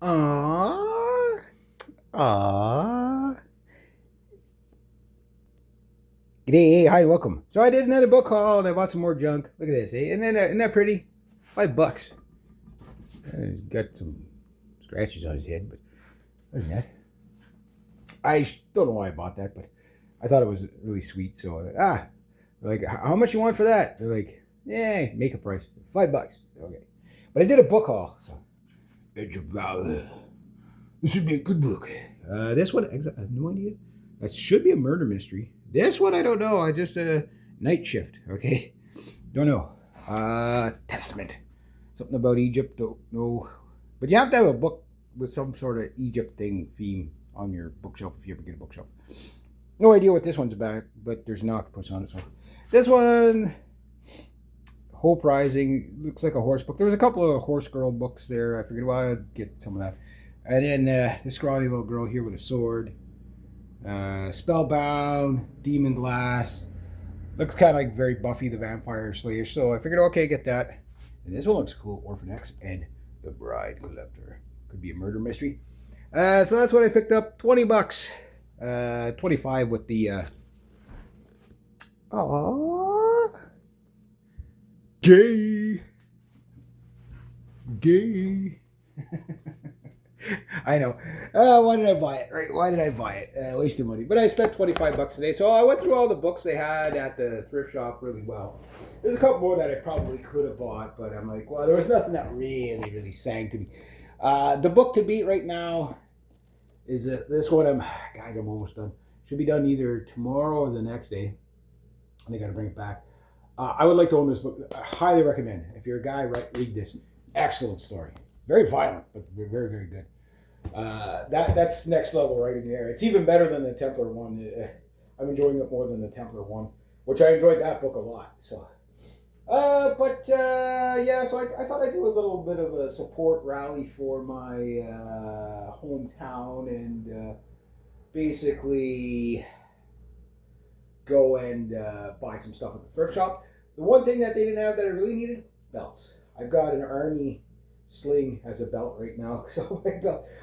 Aww. Aww. G'day, hi, welcome. So I did another book haul and I bought some more junk. Look at this, eh? Isn't that pretty? $5. He's got some scratches on his head, but other than that, I don't know why I bought that, but I thought it was really sweet. So like, how much you want for that? They're like, yeah, make a price, $5. Okay, but I did a book haul. So Edge of Valor. This should be a good book. This one, I have no idea. That should be a murder mystery. This one, I don't know. I just night shift. Okay, don't know. Testament. Something about Egypt. Don't know. But you have to have a book with some sort of Egypt theme on your bookshelf if you ever get a bookshelf. No idea what this one's about, but there's an octopus on it. So this one, Hope Rising, looks like a horse book. There was a couple of horse girl books there. I figured, well, I'd get some of that. And then this scrawny little girl here with a sword. Spellbound, Demon Glass. Looks kind of like very Buffy the Vampire Slayer. So I figured, okay, get that. And this one looks cool. Orphan X and The Bride Collector. Could be a murder mystery. So that's what I picked up. $20. 25 with the Aww. Gay. Gay. I know. Why did I buy it? Right? Why did I buy it? Wasted money. But I spent $25 today. So I went through all the books they had at the thrift shop really well. There's a couple more that I probably could have bought, but I'm like, well, there was nothing that really sang to me. The book to beat right now is this one. Guys, I'm almost done. Should be done either tomorrow or the next day. And they got to bring it back. I would like to own this book. I highly recommend it. If you're a guy, read this. Excellent story. Very violent, but very, very good. That's next level writing there. It's even better than the Templar one. I'm enjoying it more than the Templar one, which I enjoyed that book a lot. So, yeah. So I thought I'd do a little bit of a support rally for my hometown and basically go and buy some stuff at the thrift shop. The one thing that they didn't have that I really needed, belts. I've got an army sling as a belt right now. So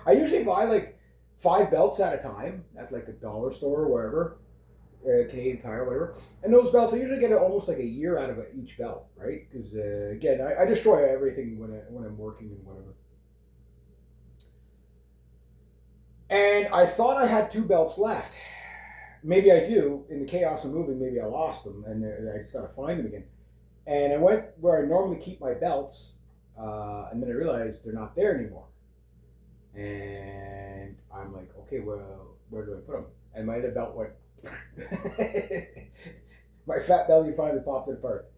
I usually buy like 5 belts at a time at like the dollar store or wherever, Canadian Tire, whatever. And those belts, I usually get almost like a year out of each belt, right? Because again, I destroy everything when I'm working and whatever. And I thought I had 2 belts left. Maybe I do. In the chaos of moving, maybe I lost them, and I just got to find them again. And I went where I normally keep my belts, and then I realized they're not there anymore. And I'm like, okay, well, where do I put them? And my other belt went. My fat belly finally popped it apart.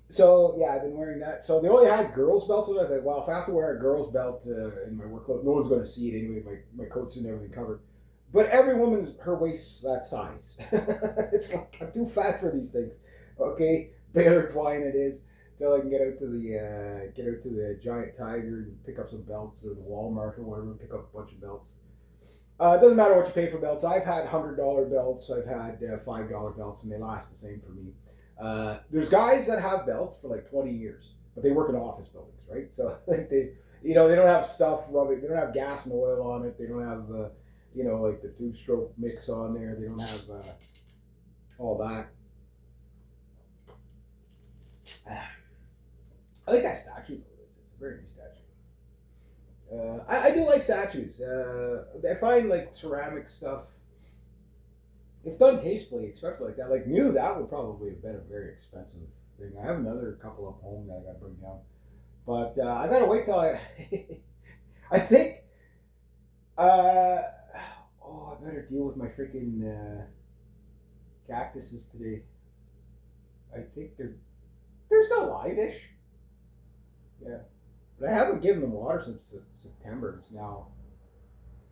So yeah, I've been wearing that. So they only had girls' belts, and I was like, well, if I have to wear a girl's belt in my work clothes, no one's going to see it anyway. My coats and everything covered. But every woman's her waist's that size. It's like I'm too fat for these things. Okay, Baylor twine it is till I can get out to the Giant Tiger and pick up some belts, or the Walmart or whatever, and pick up a bunch of belts. It doesn't matter what you pay for belts. I've had $100 belts. I've had $5 belts, and they last the same for me. There's guys that have belts for like 20 years, but they work in office buildings, right? So like they don't have stuff rubbing. They don't have gas and oil on it. They don't have like the 2-stroke mix on there. They don't have all that. I like that statue. It's a very nice statue. I do like statues. I find like ceramic stuff, if done tastefully, especially like that. Like new, that would probably have been a very expensive thing. I have another couple up home that I got to bring down, but I gotta wait till I. I think. Uh, oh, I better deal with my freaking cactuses today. I think they're still live-ish. Yeah, but I haven't given them water since September. It's now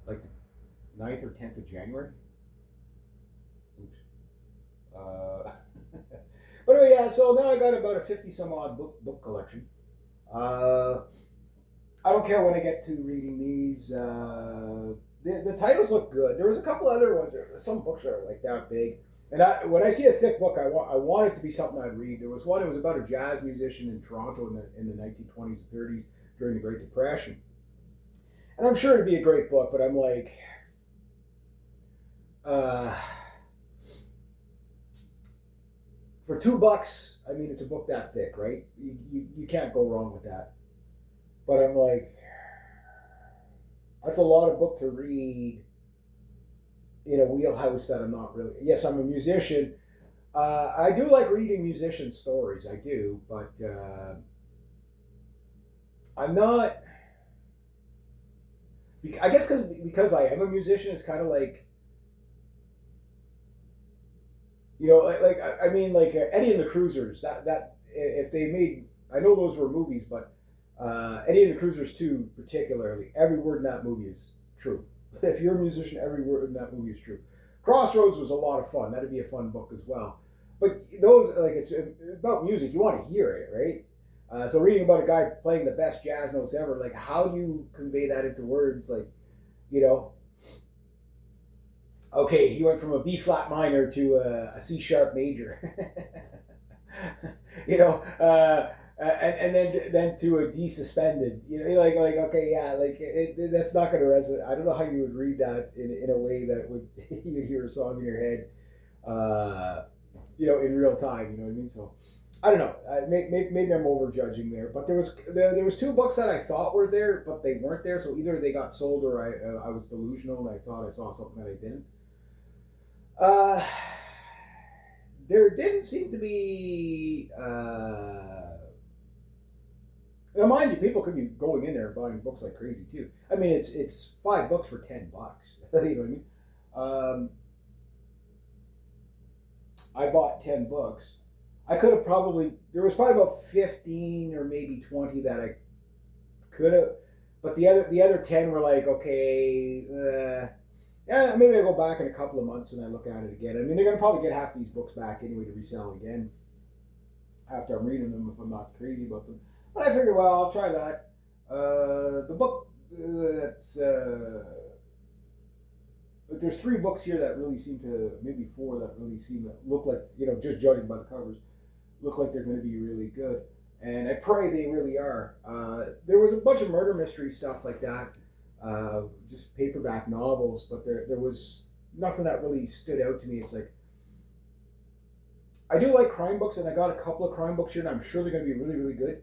like the 9th or 10th of January. Oops. Uh, but anyway, yeah. So now I got about a 50 some odd book collection. Uh, I don't care when I get to reading these. The titles look good. There was a couple other ones. Some books are like that big, and when I see a thick book, I want it to be something I'd read. There was one. It was about a jazz musician in Toronto in the 1920s and 30s during the Great Depression, And I'm sure it'd be a great book, but I'm like, for $2, I mean, it's a book that thick, right? You can't go wrong with that. But I'm like, that's a lot of book to read in a wheelhouse that I'm not really. Yes, I'm a musician. I do like reading musician stories. I do, but I'm not. I guess because I am a musician, it's kind of like, I mean, like Eddie and the Cruisers. That if they made, I know those were movies, but Eddie and the Cruisers 2 particularly, every word in that movie is true. If you're a musician, every word in that movie is true. Crossroads was a lot of fun. That'd be a fun book as well. But those, like, it's about music. You want to hear it, right? So reading about a guy playing the best jazz notes ever, like, how do you convey that into words? Like, you know, okay, he went from a B flat minor to a C sharp major. you know, and then to a D suspended. You know, like okay, yeah, like that's not going to resonate. I don't know how you would read that in a way that would you'd hear a song in your head, in real time. You know what I mean? So I don't know. Maybe I'm overjudging there, but there was 2 books that I thought were there, but they weren't there. So either they got sold or I was delusional and I thought I saw something that I didn't. There didn't seem to be. Now, mind you, people could be going in there and buying books like crazy too. I mean, it's $5 for $10. you know what I mean? I bought 10 books. I could have there was probably about 15 or maybe 20 that I could have, but the other 10 were like, okay, yeah, maybe I go back in a couple of months and I look at it again. I mean, they're gonna probably get half these books back anyway to resell again after I'm reading them if I'm not crazy about them. But I figured, well, I'll try that. The book that's but there's 3 books here that really seem to, maybe 4 that really seem to look like, just judging by the covers, look like they're going to be really good. And I pray they really are. There was a bunch of murder mystery stuff like that, just paperback novels, but there was nothing that really stood out to me. It's like, I do like crime books, and I got a couple of crime books here, and I'm sure they're going to be really, really good.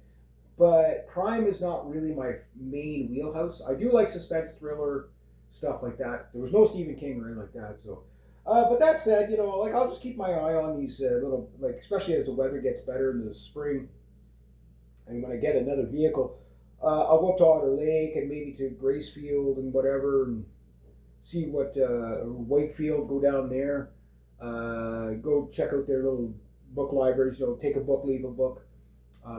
But crime is not really my main wheelhouse. I do like suspense, thriller, stuff like that. There was no Stephen King or anything like that. So, but that said, like I'll just keep my eye on these little, like, especially as the weather gets better in the spring, and when I get another vehicle, I'll go up to Otter Lake and maybe to Gracefield and whatever, and see what Wakefield, go down there, go check out their little book libraries. Take a book, leave a book.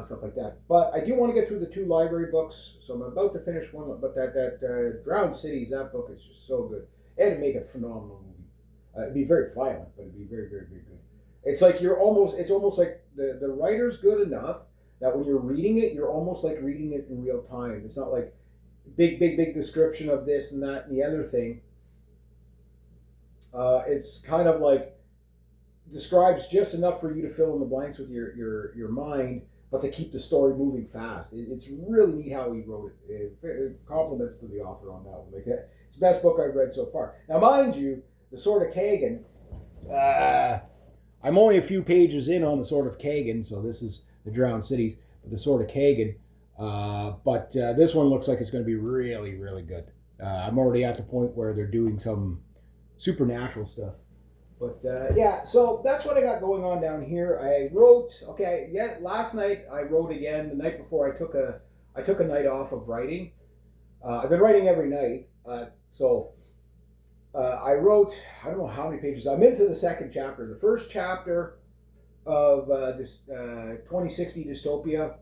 Stuff like that. But I do want to get through the 2 library books, so I'm about to finish one. But that Drowned Cities, that book is just so good. It'd make a phenomenal movie. It'd be very violent, but it'd be very, very, very good. It's like it's almost like the writer's good enough that when you're reading it, you're almost like reading it in real time. It's not like big description of this and that and the other thing. It's kind of like describes just enough for you to fill in the blanks with your mind, but to keep the story moving fast. It's really neat how he wrote it. Compliments to the author on that one. Like, it's the best book I've read so far. Now, mind you, The Sword of Kagan, I'm only a few pages in on The Sword of Kagan, so this is The Drowned Cities, but The Sword of Kagan. But this one looks like it's going to be really, really good. I'm already at the point where they're doing some supernatural stuff. But yeah, so that's what I got going on down here. I wrote, last night I wrote again. The night before I took a night off of writing. I've been writing every night. So I wrote, I don't know how many pages. I'm into the 2nd chapter. The first chapter of this 2060 Dystopia.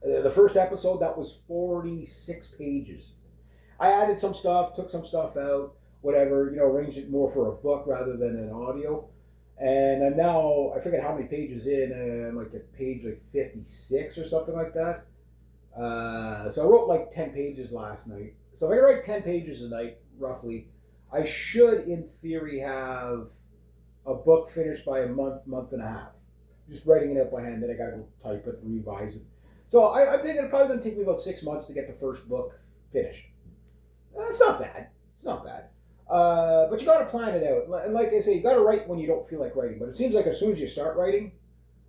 The first episode, that was 46 pages. I added some stuff, took some stuff out. Whatever, arranged it more for a book rather than an audio. And I'm now, I forget how many pages in, I'm like at page 56 or something like that. So I wrote like 10 pages last night. So if I write 10 pages a night, roughly, I should, in theory, have a book finished by a month and a half. Just writing it out by hand, then I gotta go type it, revise it. So I'm thinking it's probably gonna take me about 6 months to get the first book finished. It's not bad. It's not bad. But you got to plan it out. And like I say, you got to write when you don't feel like writing. But it seems like as soon as you start writing,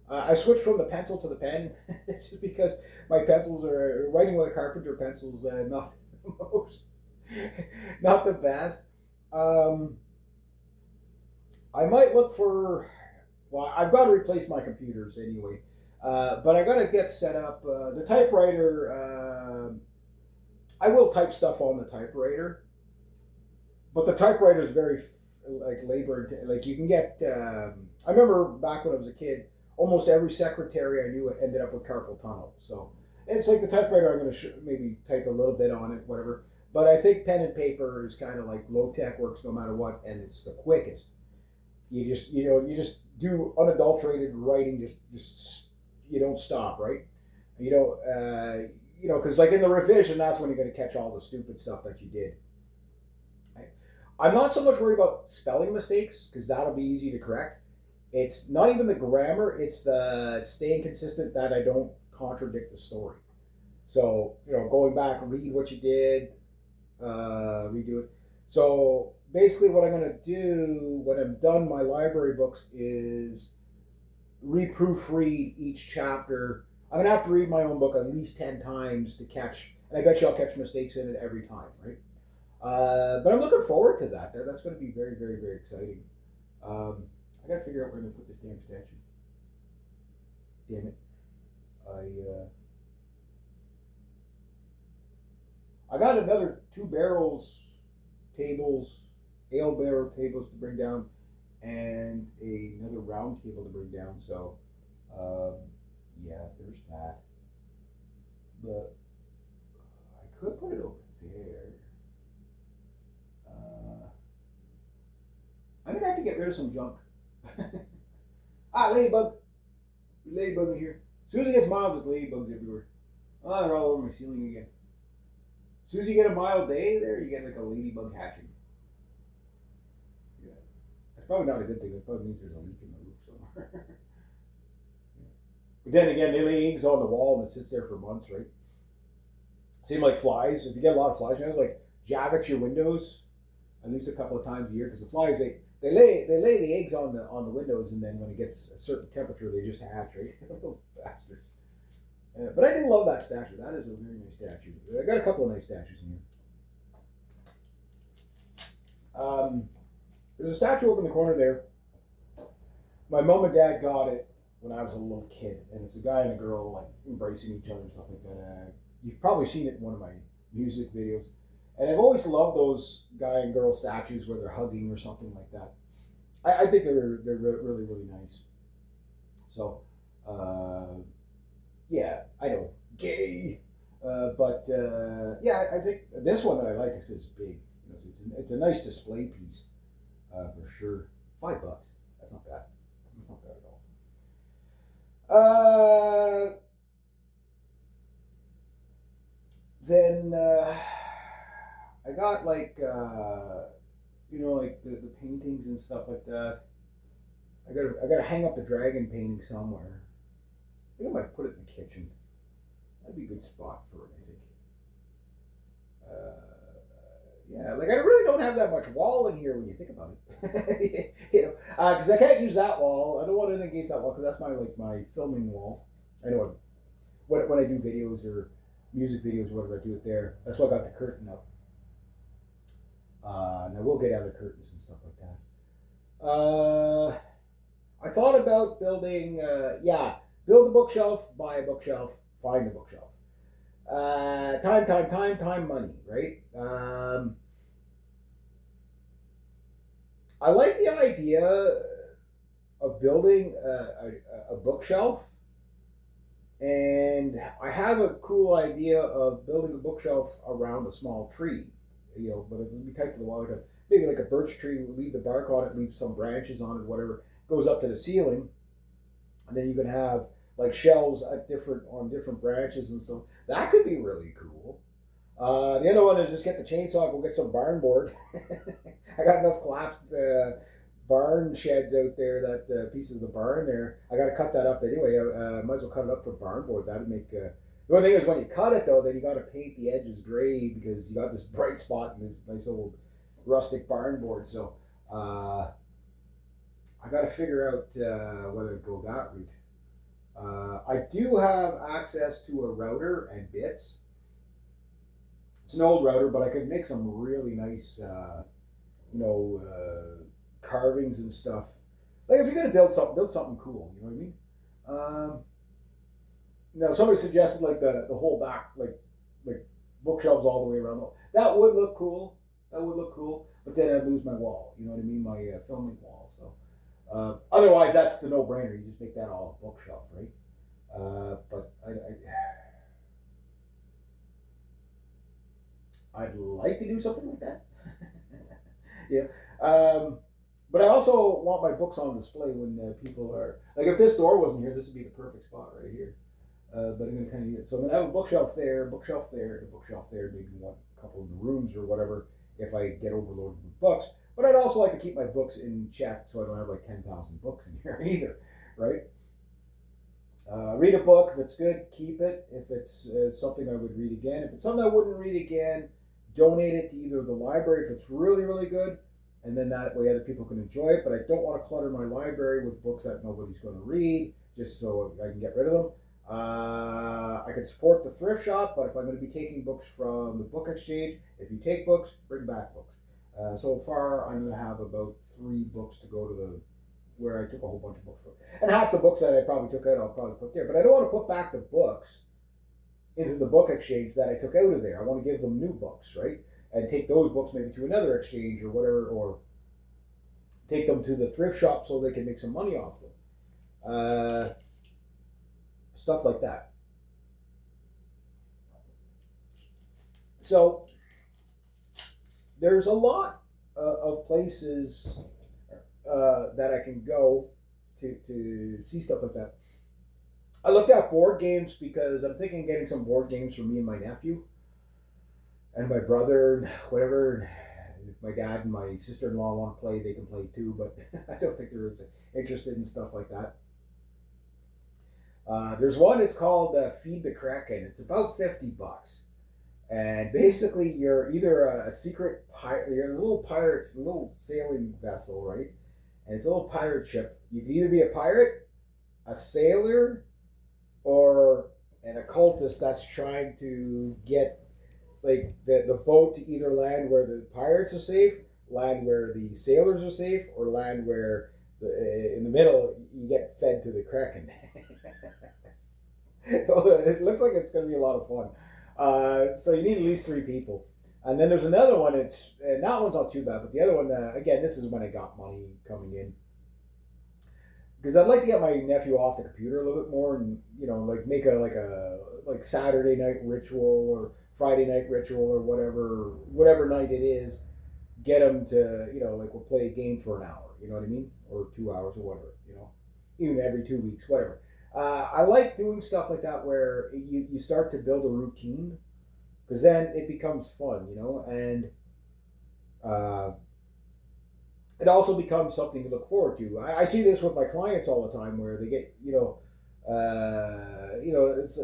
I switched from the pencil to the pen just because my pencils are writing with a carpenter pencils not the most, not the best. Um, I might look for. Well, I've got to replace my computers anyway, but I got to get set up. The typewriter. I will type stuff on the typewriter, but the typewriter is very like labor. Like you can get. I remember back when I was a kid, almost every secretary I knew ended up with carpal tunnel. So it's like the typewriter. I'm going to maybe type a little bit on it, whatever. But I think pen and paper is kind of like low tech, works no matter what, and it's the quickest. You just do unadulterated writing. Just you don't stop, right? You don't because like in the revision, that's when you're going to catch all the stupid stuff that you did. I'm not so much worried about spelling mistakes because that'll be easy to correct. It's not even the grammar; it's the staying consistent that I don't contradict the story. So going back, read what you did, redo it. So basically, what I'm going to do when I'm done my library books is reproofread each chapter. I'm going to have to read my own book at least 10 times to catch, and I bet you I'll catch mistakes in it every time, right? But I'm looking forward to that. That's going to be very, very, very exciting. I got to figure out where I'm going to put this damn statue. Damn it. I got another 2 barrels tables, ale barrel tables to bring down, and another round table to bring down. So, yeah, there's that. But I could put it over there. I'm gonna have to get rid of some junk. Ladybug. Ladybug in here. As soon as it gets mild, there's ladybugs everywhere. Oh, they're all over my ceiling again. As soon as you get a mild day there, you get like a ladybug hatching. Yeah. That's probably not a good thing. That probably means there's a leak in the roof somewhere. Yeah. But then again, they lay eggs on the wall and it sits there for months, right? Same like flies. If you get a lot of flies, like Javix your windows at least a couple of times a year because the flies they lay the eggs on the windows, and then when it gets a certain temperature, they just hatch, right? Little bastards. But I do love that statue. That is a very nice statue. I got a couple of nice statues in here. There's a statue over in the corner there. My mom and dad got it when I was a little kid, and it's a guy and a girl like embracing each other and stuff like that. You've probably seen it in one of my music videos. And I've always loved those guy and girl statues where they're hugging or something like that. I think they're really, really nice. So, yeah, I know, gay. But yeah, I think this one that I like is because it's big. It's a nice display piece for sure. $5. That's not bad. That's not bad at all. Then I got like like the paintings and stuff like that. I gotta hang up the dragon painting somewhere. I think I might put it in the kitchen. That'd be a good spot for it, I think. Yeah, like I really don't have that much wall in here when you think about it. Because I can't use that wall. I don't want anything against that wall because that's my filming wall. I know when I do videos or music videos, or whatever, I do it there. That's why I got the curtain up. And I will get other curtains and stuff like that. I thought about building, build a bookshelf, buy a bookshelf, find a bookshelf. Time, money, right? I like the idea of building a bookshelf, and I have a cool idea of building a bookshelf around a small tree, but it would be tight to the wall, maybe like a birch tree, leave the bark on it, leave some branches on it, whatever, goes up to the ceiling, and then you can have like shelves on different branches and so that could be really cool. The other one is just get the chainsaw, go get some barn board. I got enough collapsed barn sheds out there, that pieces of the barn there. I got to cut that up anyway. Might as well cut it up for barn board. That'd make The only thing is when you cut it though, then you got to paint the edges gray because you got this bright spot in this nice old rustic barn board. So I got to figure out whether to go that route. I do have access to a router and bits. It's an old router, but I could make some really nice, you know, carvings and stuff. Like if you're gonna build something cool. You know what I mean? Um, Now somebody suggested like the whole back like bookshelves all the way around. That would look cool. That would look cool. But then I'd lose my wall. You know what I mean? My filming wall. So otherwise, that's the no-brainer. You just make that all a bookshelf, right? But I'd like to do something like that. Yeah. But I also want my books on display when people are like, if this door wasn't here, this would be the perfect spot right here. But I'm gonna kind of need it. So I'm gonna have a bookshelf there, and a bookshelf there, maybe one couple of the rooms or whatever if I get overloaded with books. But I'd also like to keep my books in check so I don't have like 10,000 books in here either, right? Read a book. If it's good, keep it. If it's something I would read again, if it's something I wouldn't read again, donate it to either the library if it's really, really good, and then that way other people can enjoy it. But I don't want to clutter my library with books that nobody's going to read just so I can get rid of them. I could support the thrift shop, but if I'm going to be taking books from the book exchange, if you take books, bring back books. So far, I'm going to have about 3 books to go to the where I took a whole bunch of books from. And half the books that I probably took out, I'll probably put there. But I don't want to put back the books into the book exchange that I took out of there. I want to give them new books, right? And take those books maybe to another exchange or whatever, or take them to the thrift shop so they can make some money off them. Stuff like that. So there's a lot of places that I can go to see stuff like that. I looked at board games because I'm thinking of getting some board games for me and my nephew and my brother and whatever. If my dad and my sister-in-law want to play, they can play too, but I don't think they're as interested in stuff like that. There's one, it's called Feed the Kraken. It's about $50. And basically, you're either a secret pirate, you're a little pirate, a little sailing vessel, right? And it's a little pirate ship. You can either be a pirate, a sailor, or an occultist that's trying to get like the boat to either land where the pirates are safe, land where the sailors are safe, or land where in the middle you get fed to the Kraken. It looks like it's going to be a lot of fun. So you need at least 3 people. And then there's another one. And that one's not too bad, but the other one, again, this is when I got money coming in, because I'd like to get my nephew off the computer a little bit more, and like make a Saturday night ritual or Friday night ritual or whatever night it is. Get him to like we'll play a game for an hour. You know what I mean, or 2 hours or whatever. Even every 2 weeks, whatever. I like doing stuff like that where you start to build a routine, because then it becomes fun, and it also becomes something to look forward to. I see this with my clients all the time, where they get,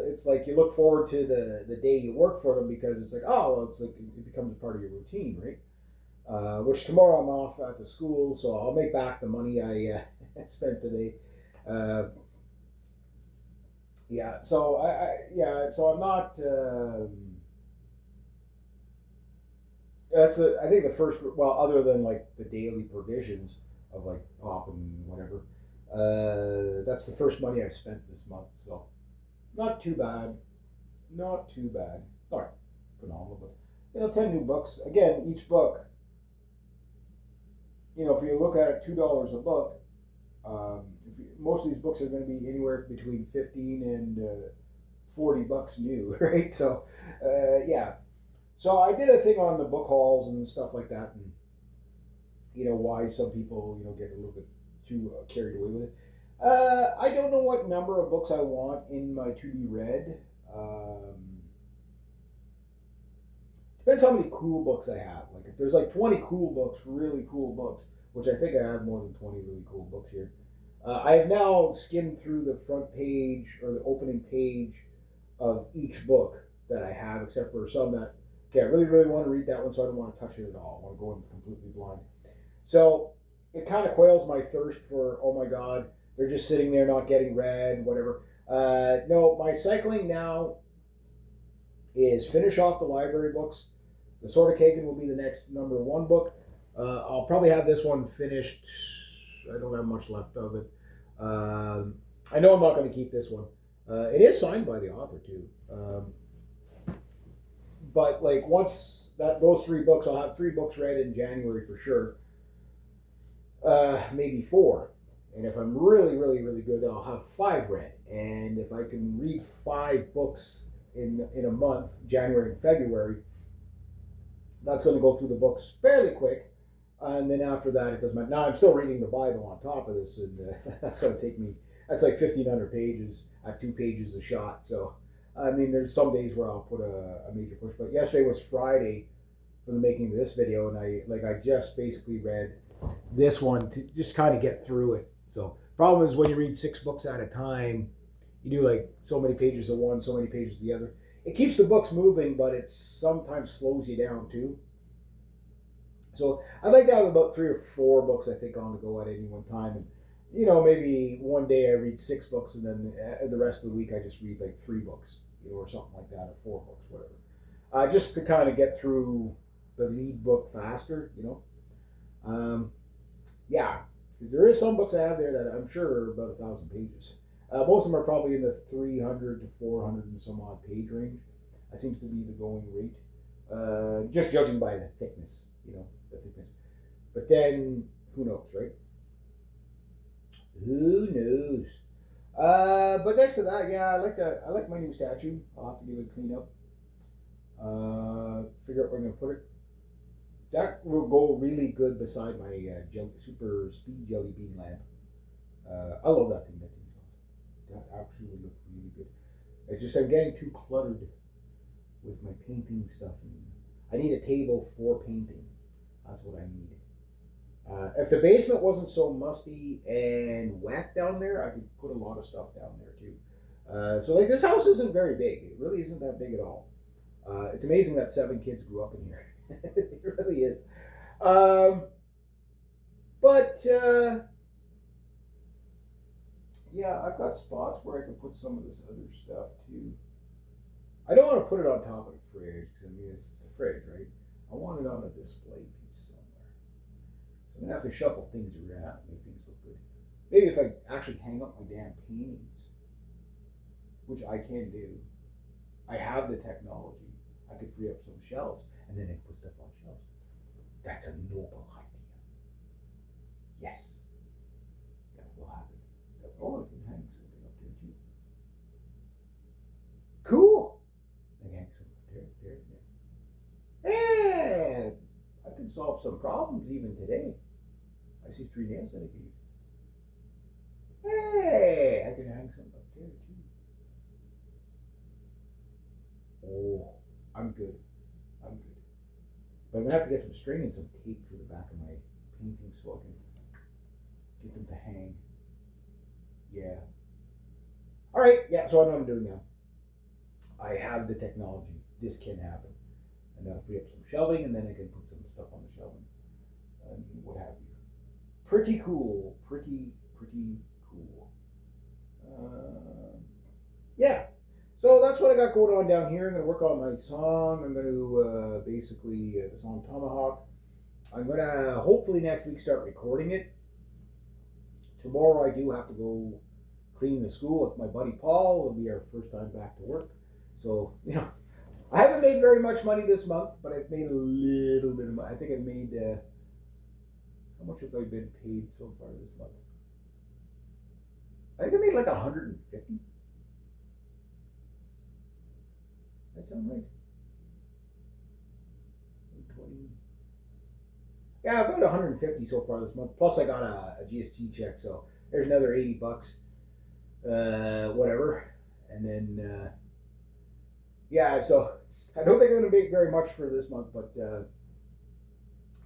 it's like you look forward to the day you work for them, because it's like, oh, well, it's like it becomes a part of your routine, right? Which tomorrow I'm off at the school, so I'll make back the money I spent today. Yeah, so so I'm not. I think the first, well, other than like the daily provisions of like pop and whatever, that's the first money I've spent this month. So not too bad, not phenomenal, but 10 new books. Again, each book, if you look at it, $2 a book. Most of these books are going to be anywhere between 15 and $40 new, right? So, yeah. So I did a thing on the book hauls and stuff like that, and why some people get a little bit too carried away with it. I don't know what number of books I want in my to be read. Depends how many cool books I have. Like if there's like 20 cool books, really cool books, which I think I have more than 20 really cool books here. I have now skimmed through the front page or the opening page of each book that I have, except for some that, okay, I really, really want to read that one, so I don't want to touch it at all. I want to go in completely blind. So it kind of quails my thirst for, oh my God, they're just sitting there not getting read, whatever. No, my cycling now is finish off the library books. The Sword of Kagan will be the next number one book. I'll probably have this one finished. I don't have much left of it. I know I'm not going to keep this one. It is signed by the author too. But like once those three books, I'll have 3 books read in January for sure. Maybe 4. And if I'm really, really, really good, I'll have 5 read. And if I can read 5 books in a month, January and February, that's going to go through the books fairly quick. And then after that, it doesn't matter. Now, I'm still reading the Bible on top of this, and that's going to take me, that's like 1,500 pages at 2 pages a shot. So, I mean, there's some days where I'll put a major push. But yesterday was Friday for the making of this video, and I just basically read this one to just kind of get through it. So, problem is when you read 6 books at a time, you do like so many pages of one, so many pages of the other. It keeps the books moving, but it sometimes slows you down too. So I'd like to have about 3 or 4 books, I think, on the go at any one time. And, you know, maybe one day I read 6 books, and then the rest of the week I just read like 3 books, you know, or something like that, or 4 books, whatever. Just to kind of get through the lead book faster, you know. Yeah, because there is some books I have there that I'm sure are about 1,000 pages. Most of them are probably in the 300 to 400 and some odd page range. That seems to be the going rate, just judging by the thickness, you know, the thickness. But then, who knows, right? Who knows? But next to that, yeah, I like my new statue. I'll have to give it a clean up. Figure out where I'm gonna put it. That will go really good beside my super speed jelly bean lamp. I love that thing. That thing's awesome. That actually would look really good. It's just I'm getting too cluttered with my painting stuff. I need a table for painting. That's what I need. If the basement wasn't so musty and wet down there, I could put a lot of stuff down there too. So like this house isn't very big. It really isn't that big at all. It's amazing that 7 kids grew up in here. It really is. Yeah, I've got spots where I can put some of this other stuff too. I don't want to put it on top of the fridge because I mean it's the fridge, right? I want it on a display piece somewhere. So I'm gonna have to shuffle things around, make things look good. Maybe if I actually hang up my damn paintings, which I can do. I have the technology. I could free up some shelves and then I put stuff on shelves. That's a noble idea. Yes, that will happen. Oh, I can hang something up there too. Cool. I can hang something up there. Hey, I can solve some problems even today. I see 3 nails that I can use. Hey, I can hang something up there too. Oh, I'm good. I'm good. But I'm gonna have to get some string and some tape for the back of my painting so I can get them to hang. Yeah. All right. Yeah. So I know what I'm doing now. I have the technology. This can happen, and that'll free up some shelving, and then I can put some stuff on the shelving, and what have you. Pretty cool. Pretty cool. Yeah. So that's what I got going on down here. I'm going to work on my song. I'm going to basically the song Tomahawk. I'm going to hopefully next week start recording it. Tomorrow I do have to go clean the school with my buddy Paul. It'll be our first time back to work. So, you know, I haven't made very much money this month, but I've made a little bit of money. I think I've made, how much have I been paid so far this month? I think I made like 150. That sound right? 120. Yeah, about 150 so far this month. Plus, I got a GST check, so there's another $80. Whatever. And then, yeah, so I don't think I'm going to make very much for this month, but,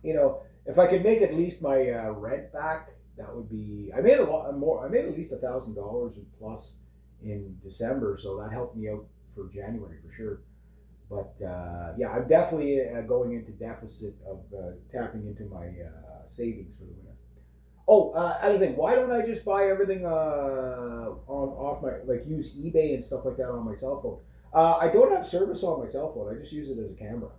you know, if I could make at least my rent back, that would be. I made a lot more. I made at least $1,000 plus in December, so that helped me out for January for sure. But yeah, I'm definitely going into deficit of tapping into my savings for the winter. Oh, other thing, why don't I just buy everything on off my like use eBay and stuff like that on my cell phone? I don't have service on my cell phone. I just use it as a camera.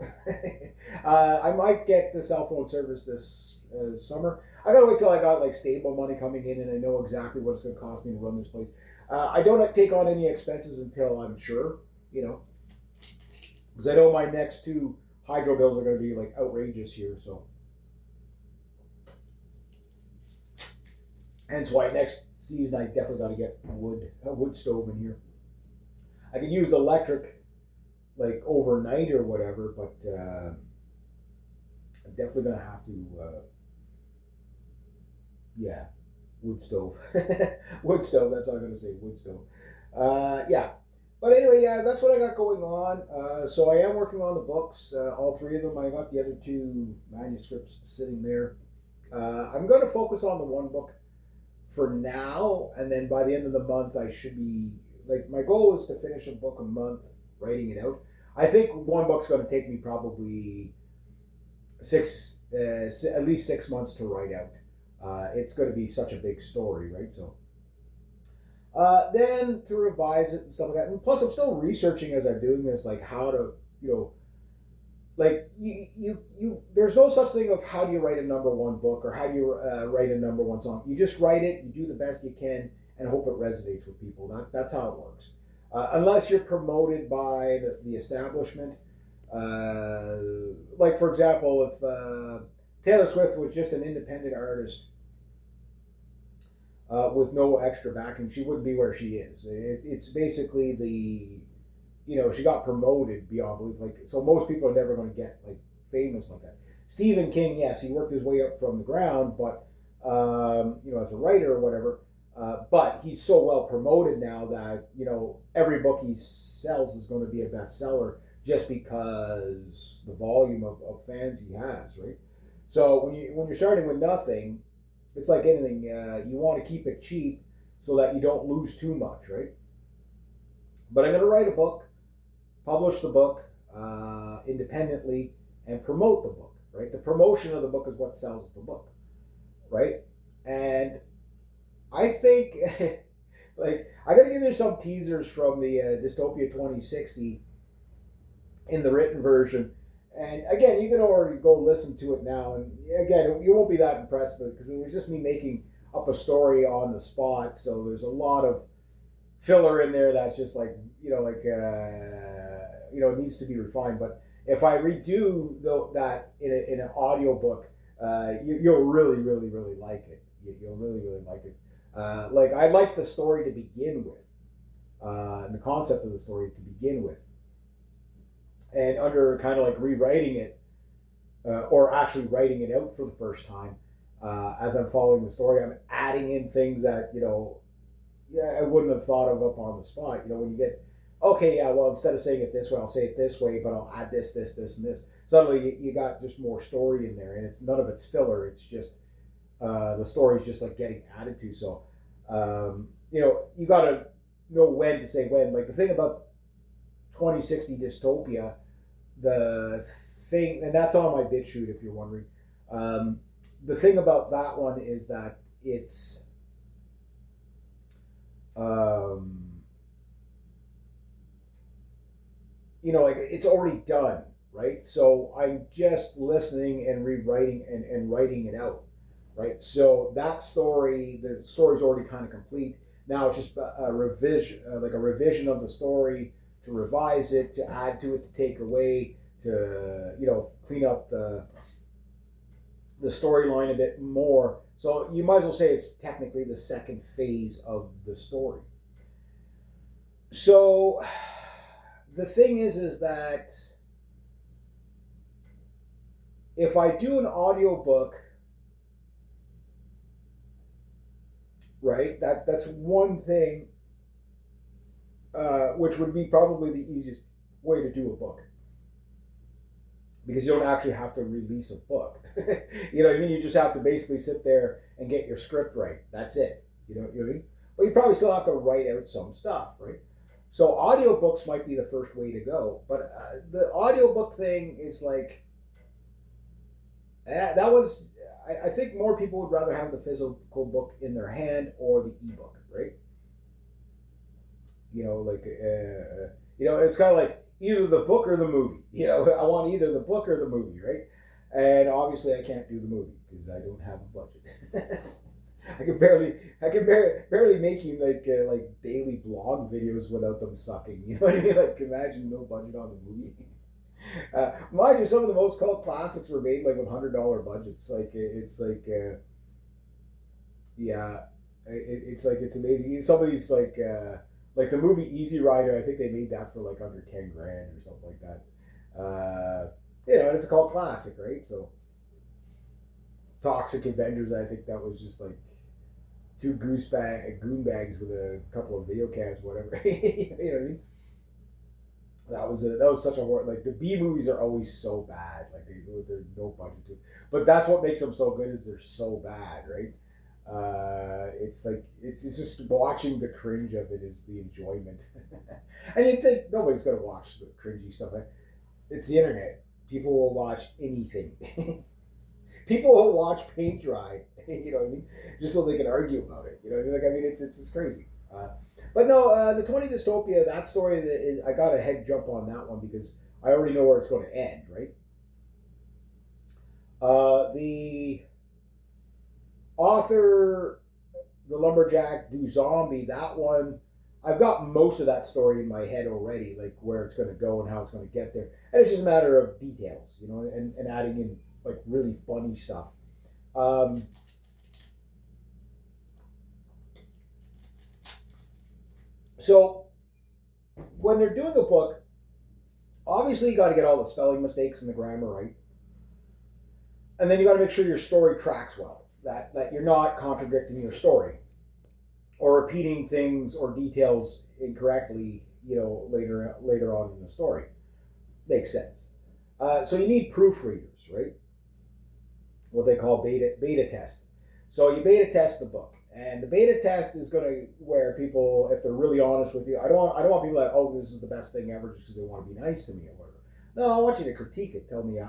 I might get the cell phone service this summer. I gotta wait till I got like stable money coming in and I know exactly what it's going to cost me to run this place. I don't take on any expenses until I'm sure, you know, because I know my next two hydro bills are going to be like outrageous here. So hence why next season I definitely got to get a wood stove in here. I could use the electric like overnight or whatever, but I'm definitely gonna have to. Yeah, wood stove. Wood stove. That's all I'm gonna say. Wood stove. Yeah. But anyway, yeah, that's what I got going on. So I am working on the books, all three of them. I got the other two manuscripts sitting there. I'm going to focus on the one book for now, and then by the end of the month, I should be like my goal is to finish a book a month, writing it out. I think one book's going to take me probably at least 6 months to write out. It's going to be such a big story, right? So then to revise it and stuff like that. And plus, I'm still researching as I'm doing this, like how to, like there's no such thing of how do you write a number one book or how do you write a number one song. You just write it, you do the best you can, and hope it resonates with people. That's how it works. Unless you're promoted by the establishment. Like, for example, if Taylor Swift was just an independent artist with no extra backing, she wouldn't be where she is. It's basically she got promoted beyond belief. Like, so most people are never going to get like famous like that. Stephen King, yes, he worked his way up from the ground, but as a writer or whatever. But he's so well promoted now that every book he sells is going to be a bestseller just because the volume of fans he has, right? So when you're starting with nothing, it's like anything. You want to keep it cheap so that you don't lose too much, right? But I'm going to write a book, publish the book independently, and promote the book, right? The promotion of the book is what sells the book, right? And I think, like, I got to give you some teasers from the Dystopia 2060 in the written version. And again, you can already go listen to it now. And again, you won't be that impressed because it was just me making up a story on the spot. So there's a lot of filler in there that's just like, it needs to be refined. But if I redo that in an audio book, you'll really, really, really like it. You'll really, really like it. Like, I like the story to begin with, and the concept of the story to begin with. And under kind of like rewriting it, or actually writing it out for the first time, as I'm following the story, I'm adding in things that, I wouldn't have thought of up on the spot. When you get, okay, yeah, well, instead of saying it this way, I'll say it this way, but I'll add this, this, this, and this. Suddenly you got just more story in there, and it's none of it's filler. It's just, the story's just like getting added to. So, you got to know when to say when. Like the thing about 2060 Dystopia, the thing, and that's on my BitChute if you're wondering. The thing about that one is that it's, like it's already done, right? So I'm just listening and rewriting and writing it out. Right, so that story, the story's already kind of complete. Now it's just a revision, like a revision of the story, to revise it, to add to it, to take away, to clean up the storyline a bit more. So you might as well say it's technically the second phase of the story. So the thing is that if I do an audiobook, right, that's one thing, which would be probably the easiest way to do a book, because you don't actually have to release a book. You know what I mean? You just have to basically sit there and get your script right. That's it. You know what I mean? But you probably still have to write out some stuff, right? So audiobooks might be the first way to go. But the audiobook thing is like, that was, I think more people would rather have the physical book in their hand or the ebook, right? Like, it's kind of like either the book or the movie. I want either the book or the movie, right? And obviously, I can't do the movie because I don't have a budget. I can barely making like daily blog videos without them sucking. You know what I mean? Like, imagine no budget on the movie. Mind you, some of the most cult classics were made like with $100 budgets. Like, it's like, yeah, it's like, it's amazing. Some of these like the movie Easy Rider, I think they made that for like under 10 grand or something like that. And it's a cult classic, right? So Toxic Avengers, I think that was just like two goon bags with a couple of video cams, whatever. You know what I mean? That was such a horror. Like, the B movies are always so bad. Like, they're no budget to, but that's what makes them so good, is they're so bad, right? It's like it's just watching the cringe of it is the enjoyment. And you think nobody's gonna watch the cringy stuff. It's the internet. People will watch anything. People will watch paint dry. You know what I mean? Just so they can argue about it. You know what I mean? Like, I mean, it's crazy. But no, the 20 Dystopia, that story, I got a head jump on that one because I already know where it's going to end, right? The author, the Lumberjack Do Zombie, that one, I've got most of that story in my head already, like where it's going to go and how it's going to get there. And it's just a matter of details, and adding in like really funny stuff. So when they're doing a book, obviously you got to get all the spelling mistakes and the grammar right. And then you got to make sure your story tracks well, that you're not contradicting your story or repeating things or details incorrectly, later on in the story. Makes sense. So you need proofreaders, right? What they call beta test. So you beta test the book, and the beta test is going to where people, if they're really honest with you, I don't want people that, oh, this is the best thing ever just because they want to be nice to me or whatever. No, I want you to critique it. Tell me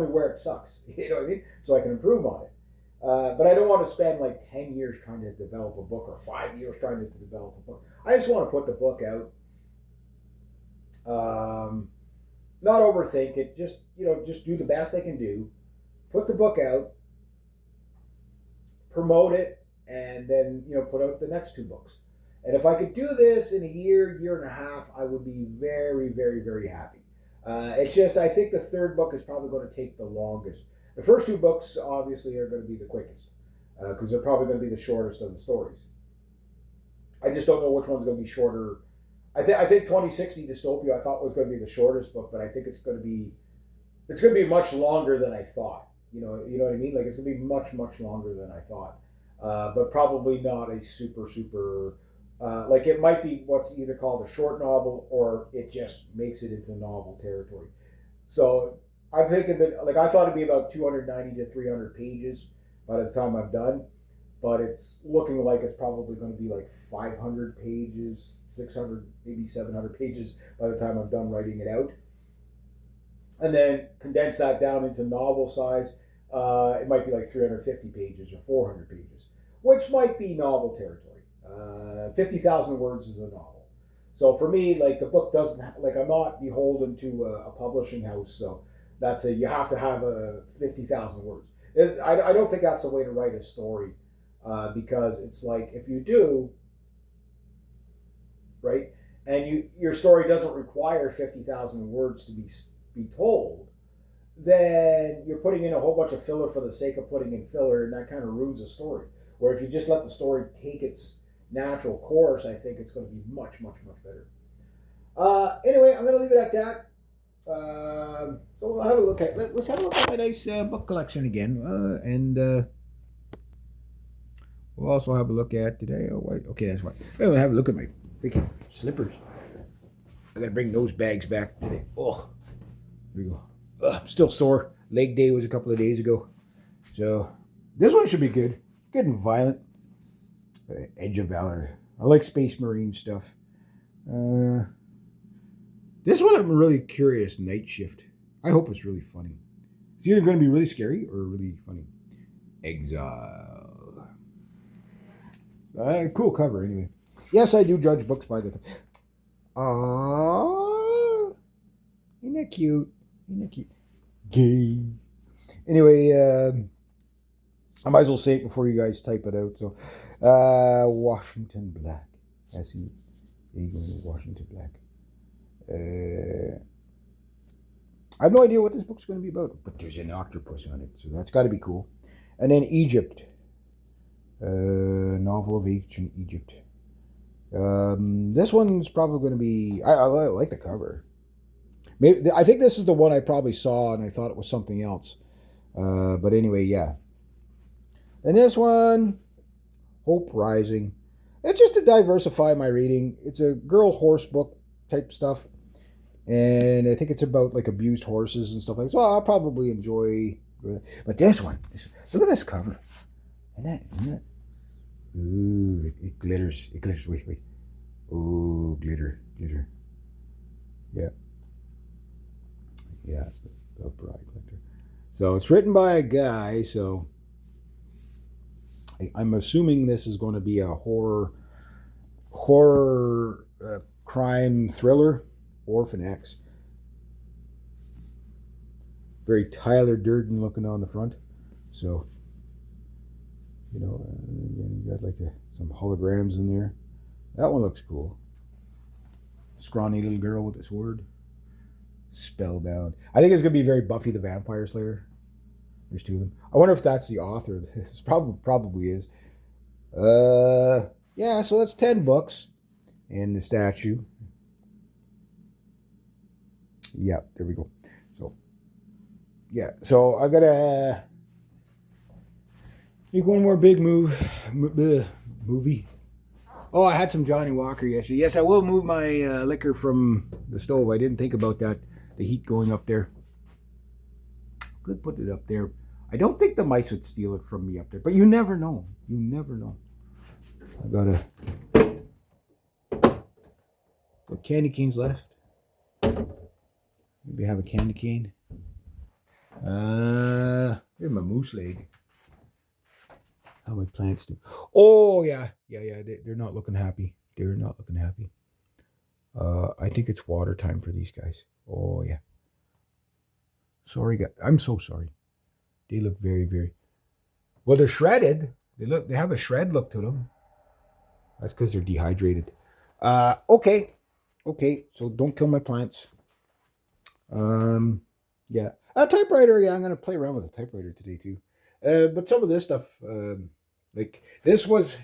where it sucks. You know what I mean? So I can improve on it. But I don't want to spend like 10 years trying to develop a book or 5 years trying to develop a book. I just want to put the book out. Not overthink it. Just do the best I can do. Put the book out. Promote it. And then, put out the next 2 books. And if I could do this in a year and a half, I would be very, very, very happy. It's just, I think the 3rd book is probably going to take the longest. The first 2 books, obviously, are going to be the quickest because they're probably going to be the shortest of the stories. I just don't know which one's going to be shorter. I think 2060 Dystopia I thought was going to be the shortest book, but I think it's going to be much longer than I thought. You know what I mean? Like, it's going to be much, much longer than I thought, but probably not a super, super. Like, it might be what's either called a short novel or it just makes it into novel territory. So I'm thinking that, like, I thought it'd be about 290 to 300 pages by the time I'm done, but it's looking like it's probably going to be like 500 pages, 600, maybe 700 pages by the time I'm done writing it out. And then condense that down into novel size. It might be like 350 pages or 400 pages, which might be novel territory. 50,000 words is a novel. So for me, like, the book doesn't, like, I'm not beholden to a publishing house. So you have to have 50,000 words. I don't think that's the way to write a story, because it's like, if you do, right, and your story doesn't require 50,000 words to be told, then you're putting in a whole bunch of filler for the sake of putting in filler, and that kind of ruins the story. Where if you just let the story take its natural course, I think it's going to be much, much, much better. Anyway, I'm going to leave it at that. So we'll have a look at. Let's have a look at my nice book collection again, and we'll also have a look at today. Oh, wait, okay, that's right. We'll have a look at my freaking slippers. I got to bring those bags back today. Oh, there we go. I'm still sore. Leg day was a couple of days ago, so this one should be good. Good and violent. Edge of Valor. I like Space Marine stuff. This one I'm really curious. Night Shift. I hope it's really funny. It's either going to be really scary or really funny. Exile. Cool cover, anyway. Yes, I do judge books by the cover. Aww. Isn't that cute? Isn't that cute? Gay. Anyway, I might as well say it before you guys type it out. So, Washington Black. I see. There you go, Washington Black. I have no idea what this book's going to be about, but there's an octopus on it, so that's got to be cool. And then Egypt. Novel of ancient Egypt. This one's probably going to be... I like the cover. Maybe I think this is the one I probably saw and I thought it was something else. But anyway, yeah. And this one, Hope Rising. It's just to diversify my reading. It's a girl horse book type stuff. And I think it's about like abused horses and stuff like that. So I'll probably enjoy. But this one, look at this cover. Isn't that? Ooh, it glitters. It glitters. Wait. Ooh, glitter. Yeah. The bright glitter. So it's written by a guy. So I'm assuming this is going to be a horror crime thriller. Orphan X. Very Tyler Durden looking on the front. So, you got like some holograms in there. That one looks cool. Scrawny little girl with a sword. Spellbound. I think it's going to be very Buffy the Vampire Slayer. There's two of them. I wonder if that's the author. This probably is. Yeah, so that's 10 books. And the statue. Yeah, there we go. So, yeah. So I gotta make one more big movie. Oh, I had some Johnny Walker yesterday. Yes, I will move my liquor from the stove. I didn't think about that. The heat going up there. Could put it up there. I don't think the mice would steal it from me up there, but you never know. You never know. I gotta. What candy canes left? Maybe have a candy cane. Here's my moose leg. How my plants do. Oh, yeah. They're not looking happy. They're not looking happy. I think it's water time for these guys. Oh, yeah. Sorry, guys. I'm so sorry. They look very, very... Well, they're shredded. They have a shred look to them. That's because they're dehydrated. Okay. So don't kill my plants. Yeah. A typewriter, yeah, I'm going to play around with a typewriter today too. But some of this stuff, like this was,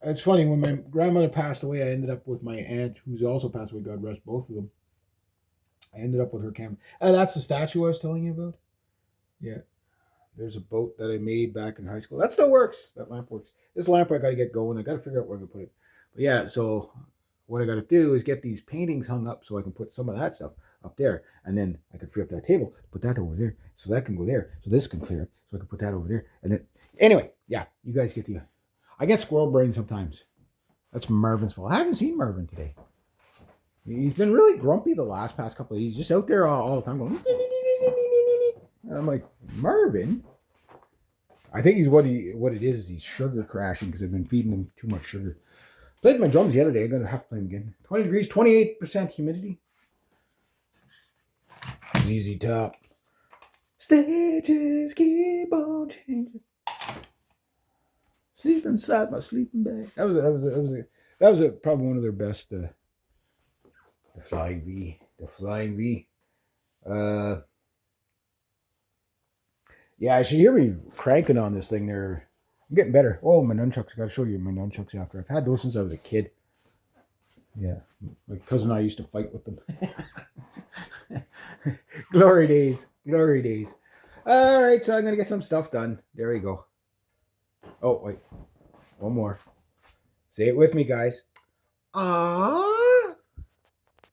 it's funny, when my grandmother passed away, I ended up with my aunt, who's also passed away, God rest both of them. I ended up with her camera. That's the statue I was telling you about. Yeah. There's a boat that I made back in high school. That still works. That lamp works. This lamp I got to get going. I got to figure out where I'm going to put it. But yeah, so what I got to do is get these paintings hung up so I can put some of that stuff up there, and then I can free up that table, put that over there, so that can go there, so this can clear, so I can put that over there, and then anyway, yeah, you guys get the. I get squirrel brain sometimes. That's Marvin's fault. I haven't seen Marvin today. He's been really grumpy the past couple of days. He's just out there all the time going. And I'm like, Marvin. I think he's what it is. He's sugar crashing because I've been feeding him too much sugar. Played my drums the other day. I'm gonna have to play them again. 20 degrees, 28% humidity. ZZ Top. Stages keep on changing. Sleep inside my sleeping bag. That was probably one of their best. The Flying V. Yeah, I should hear me cranking on this thing there. I'm getting better. Oh, my nunchucks. I gotta show you my nunchucks after. I've had those since I was a kid. Yeah. My cousin and I used to fight with them. Glory days. All right, so I'm going to get some stuff done. There we go. Oh, wait. One more. Say it with me, guys. Aww.